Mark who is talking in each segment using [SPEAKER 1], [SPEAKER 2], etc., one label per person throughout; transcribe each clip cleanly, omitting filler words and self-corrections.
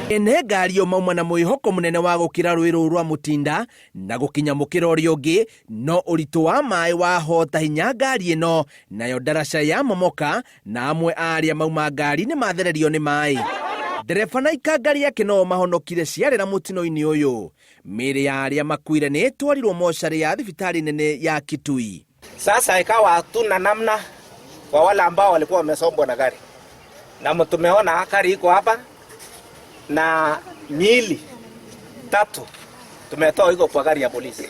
[SPEAKER 1] ene ngari yo mauma na mwihoko munene wa gukira rwiru rwa mutinda na gukinya mukira uria ungi no uritu wa maai wa hota hinya ngari ino nayo ndaraca ya momoka na amwe aria mauma ngari ni mathererio ni maai. Ndereba na ikangari yake no mahonokire ciarera mutino-ini uyu. Mĩĩrĩ ya aria makuire ni itwarirwo mocarĩ ya thibitari nene ya Kitui.
[SPEAKER 2] Sasa ikawa hatuna namna kwa wale ambao walikuwa wamesombwa na gari, na tumeona gari iko hapa na miili 3 tumetoa iko kwa gari ya polisi,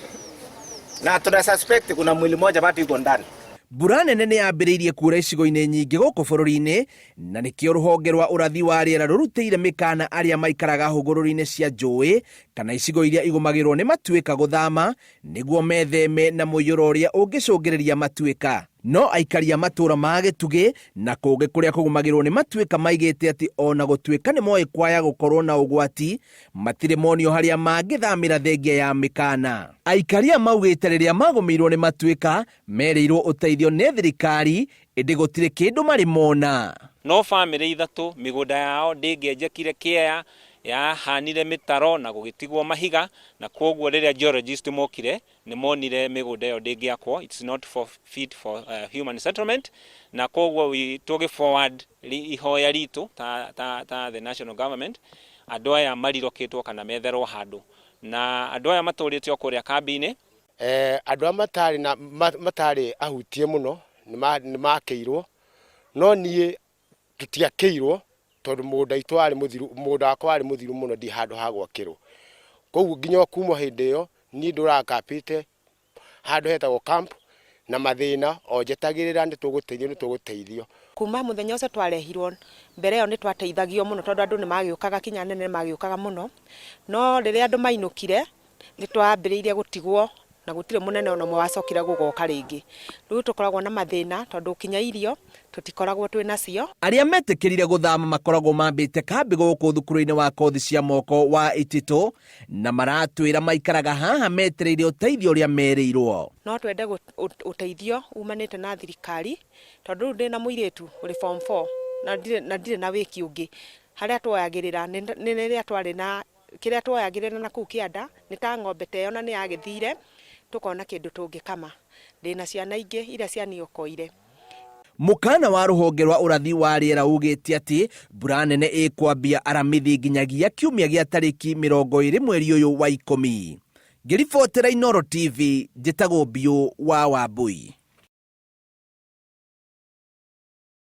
[SPEAKER 2] na tuna suspect kuna mwili moja bado iko ndani.
[SPEAKER 1] Mbura nene nĩ yambĩrĩirie kuura icigo-inĩ nyingĩ gũkũ bũrũri-inĩ, na nĩkĩo rũhonge rwa ũrathi wa rĩera rũrutĩire mĩkana arĩa maikaraga hũgũrũrũ-inĩ cia njũĩ kana icigo iria igũmagĩrwo nĩ matuĩka gũthama nĩguo metheme na mũiyũro ũrĩa ũngĩcũngĩrĩria matuĩka. No aikari a matũũra ma Gĩtugĩ na kũngĩ kũrĩa kũgũmagĩrwo nĩ matuĩka maigĩte atĩ ona gũtuĩka nĩ moĩ kwaya gũkorwo na ũgwati, matirĩ monio harĩa mangĩthamĩra thengia ya mĩkana. Aikari maugĩte rĩrĩa magũmĩirwo nĩ matuĩka merĩirwo ũteithio nĩ thirikari, ĩndĩ gũtirĩ kĩndũ marĩ mona.
[SPEAKER 3] No bamĩrĩ 3 mĩgũnda yao ndĩngĩenjekire kĩaya, yahanire mĩtaro na gũgĩtigwo mahiga, na koguo rĩrĩa geologist mokire nĩ monire mĩgũnda ĩyo ndĩngĩakwo, it's not fit for human settlement, na koguo tũgĩ forward ihoya ritũ ta the national government andũ aya marirokĩtwo kana metherwo handũ, na andũ aya matũrĩte kũrĩa kambĩ-inĩ.
[SPEAKER 4] Andũ aya matarĩ ahutie mũno nĩ makĩirwo, no niĩ tũtiakĩirwo tondũ mũgũnda witũ warĩ mũthiru, mũgũnda wakwa warĩ mũthiru mũno, ndi handũ ha gwakĩrwo. Koguo nginya kuma hĩndĩ ĩyo niĩ ndũrakapĩte handũ hetagwo camp na mathĩna o njetagĩrĩra nĩtũgũteithio.
[SPEAKER 5] Kuma mũthenya ũcio twarehirwo mbere ĩyo nĩ twateithagio mũno tondũ andũ nĩ magĩũkaga, kinya nene magĩũkaga mũno, no rĩrĩa andũ mainũkire nĩ twambĩrĩirie gũtigwo na gũtirĩ mũnene ona ũmwe wacokire gũgoka rĩngĩ. Rĩu tũkoragwo na mathĩna tondũ kinya irio tũtikoragwo twĩ nacio. Arĩa
[SPEAKER 1] metĩkĩrire gũthama makoragwo mambĩte kambĩ gũkũ thukuru-inĩ wa kothi cia moko wa Ititũ, na maratwĩra maikaraga haha metereire ũteithio ũrĩa merĩirwo.
[SPEAKER 5] No twende ũteithio umanĩte na thirikari tondũ rĩu ndĩna mũirĩtu ũrĩ form 4 na ndirĩ na wĩki ũngĩ. Harĩa twoyagĩrĩra nĩ rĩrĩa twarĩ na kĩrĩa twoyagĩrĩra na kũu kianda nĩ ta ng'ombe ta ĩyo na nĩ yagĩthire, tukona kĩndũ tũngĩkama. Ndĩna ciana ingĩ iria cianiokoire.
[SPEAKER 1] Mũkana wa rũhonge rwa ũrathi wa rĩera ugĩte atĩ mbura nene ĩkwambia aramithi nginyagia kiumia gĩa tarĩki 20 mweri ũyũ wa 10. Ngĩribotera Inooro TV, njĩtagwo Biũ wa Wambui.